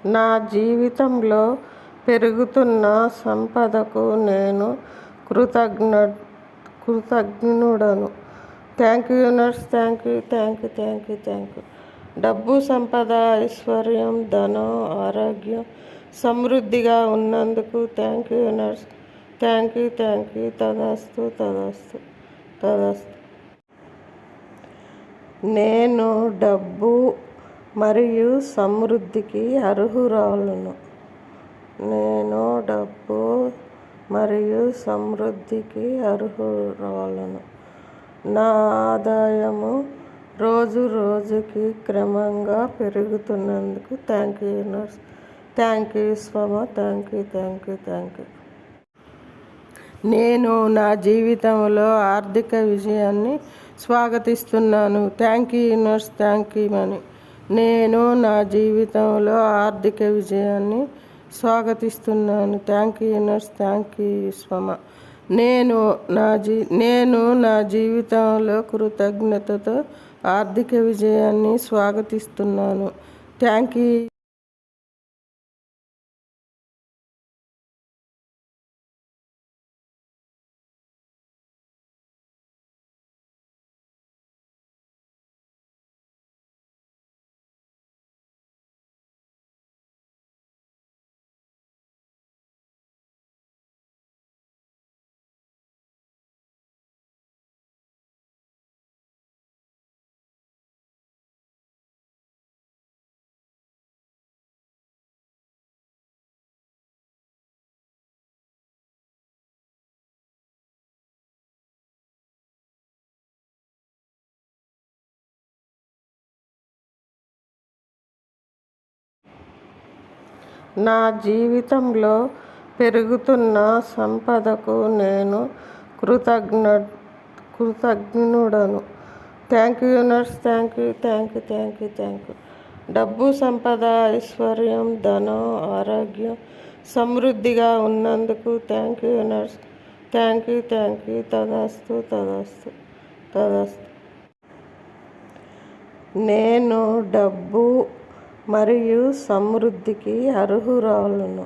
నా జీవితంలో పెరుగుతున్న సంపదకు నేను కృతజ్ఞుడను. Thank you universe. Thank you. డబ్బు, సంపద, ఐశ్వర్యం, ధనం, ఆరోగ్యం సమృద్ధిగా ఉన్నందుకు thank you universe. Thank you. తదాస్తు. నేను డబ్బు మరియు సమృద్ధికి అర్హురాలును. నా ఆదాయము రోజు రోజుకి క్రమంగా పెరుగుతున్నందుకు thank you universe. Thank you స్వామి. Thank you. నేను నా జీవితంలో ఆర్థిక విజయాన్ని స్వాగతిస్తున్నాను. Thank you universe. నేను నా జీవితంలో ఆర్థిక విజయాన్ని స్వాగతిస్తున్నాను. Thank you universe. స్వామి. నేను నా జీవితంలో కృతజ్ఞతతో ఆర్థిక విజయాన్ని స్వాగతిస్తున్నాను. Thank you. నా జీవితంలో పెరుగుతున్న సంపదకు నేను కృతజ్ఞుడను. Thank you universe. Thank you. డబ్బు, సంపద, ఐశ్వర్యం, ధనం, ఆరోగ్యం సమృద్ధిగా ఉన్నందుకు thank you universe. Thank you. తదాస్తు. నేను డబ్బు మరియు సమృద్ధికి అర్హురాలును.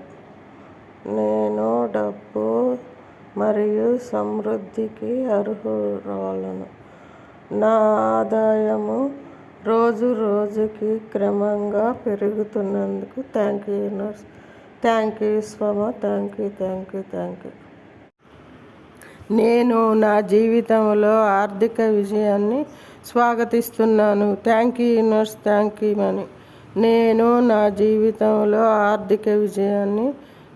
నా ఆదాయము రోజు రోజుకి క్రమంగా పెరుగుతున్నందుకు thank you universe. Thank you స్వామి. Thank you. నేను నా జీవితంలో ఆర్థిక విజయాన్ని స్వాగతిస్తున్నాను. Thank you universe. నేను నా జీవితంలో ఆర్థిక విజయాన్ని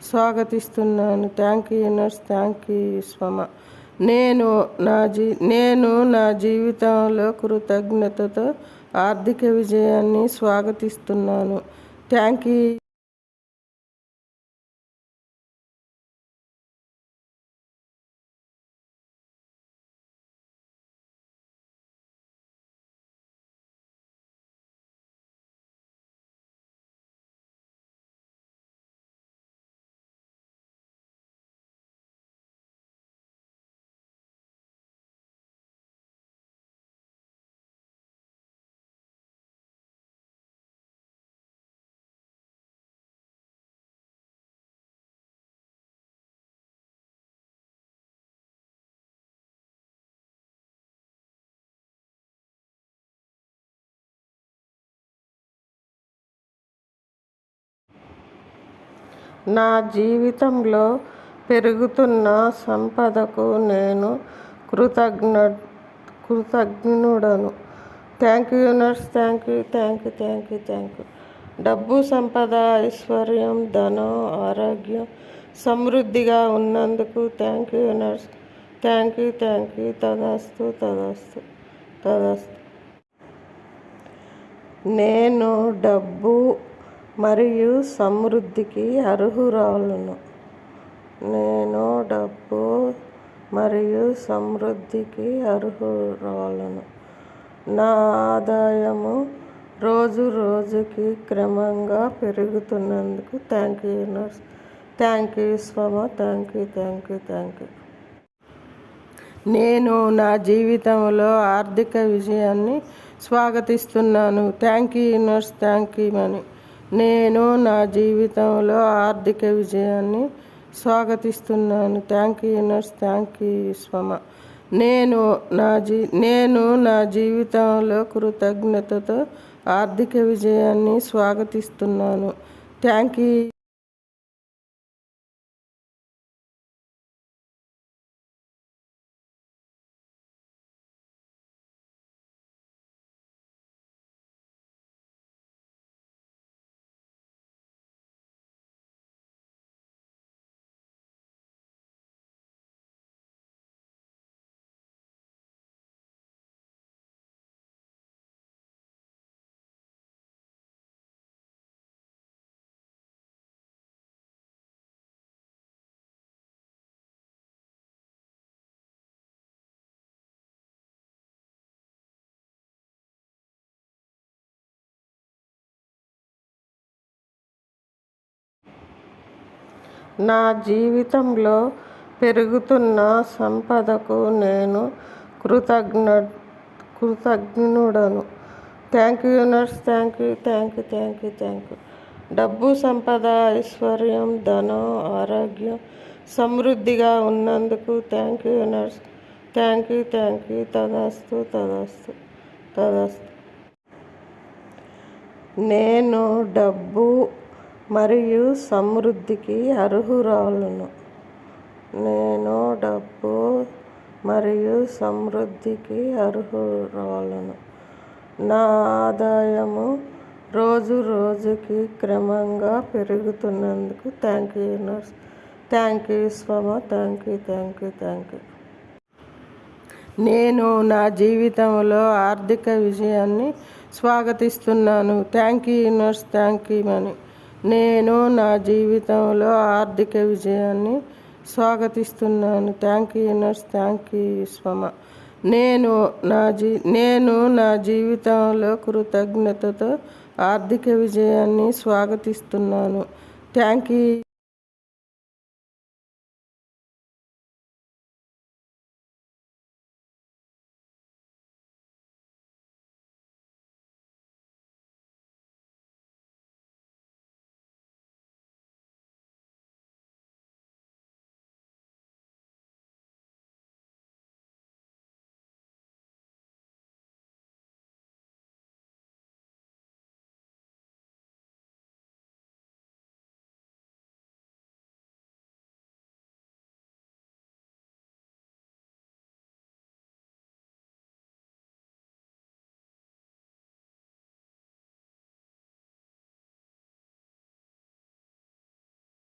స్వాగతిస్తున్నాను. Thank you universe. స్వామి. నేను నా జీవితంలో కృతజ్ఞతతో ఆర్థిక విజయాన్ని స్వాగతిస్తున్నాను. Thank you. నా జీవితంలో పెరుగుతున్న సంపదకు నేను కృతజ్ఞుడను. Thank you universe. Thank you. డబ్బు, సంపద, ఐశ్వర్యం, ధనం, ఆరోగ్యం సమృద్ధిగా ఉన్నందుకు thank you universe. Thank you. తదాస్తు. నేను డబ్బు మరియు సమృద్ధికి అర్హురాలును. నా ఆదాయము రోజు రోజుకి క్రమంగా పెరుగుతున్నందుకు thank you universe. Thank you స్వామి. Thank you. నేను నా జీవితంలో ఆర్థిక విజయాన్ని స్వాగతిస్తున్నాను. Thank you universe. నేను నా జీవితంలో ఆర్థిక విజయాన్ని స్వాగతిస్తున్నాను. Thank you universe. Thank you స్వమ. నేను నా జీవితంలో కృతజ్ఞతతో ఆర్థిక విజయాన్ని స్వాగతిస్తున్నాను. Thank you. నా జీవితంలో పెరుగుతున్న సంపదకు నేను కృతజ్ఞుడను. Thank you universe. Thank you. Thank you. Thank you. Thank you. డబ్బు, సంపద, ఐశ్వర్యం, ధనం, ఆరోగ్యం సమృద్ధిగా ఉన్నందుకు thank you universe. Thank you. Thank you. తదాస్తు. తదాస్తు. తదాస్తు. నేను డబ్బు మరియు సమృద్ధికి అర్హురాలును. నేను డబ్బు మరియు సమృద్ధికి అర్హురాలును. నా ఆదాయము రోజు రోజుకి క్రమంగా పెరుగుతున్నందుకు thank you universe. Thank you స్వమ. Thank you. Thank you. Thank you. నేను నా జీవితంలో ఆర్థిక విజయాన్ని స్వాగతిస్తున్నాను. Thank you universe. Thank you money. నేను నా జీవితంలో ఆర్థిక విజయాన్ని స్వాగతిస్తున్నాను. Thank you universe. Thank you స్వమ. నేను నా జీవితంలో కృతజ్ఞతతో ఆర్థిక విజయాన్ని స్వాగతిస్తున్నాను. Thank you.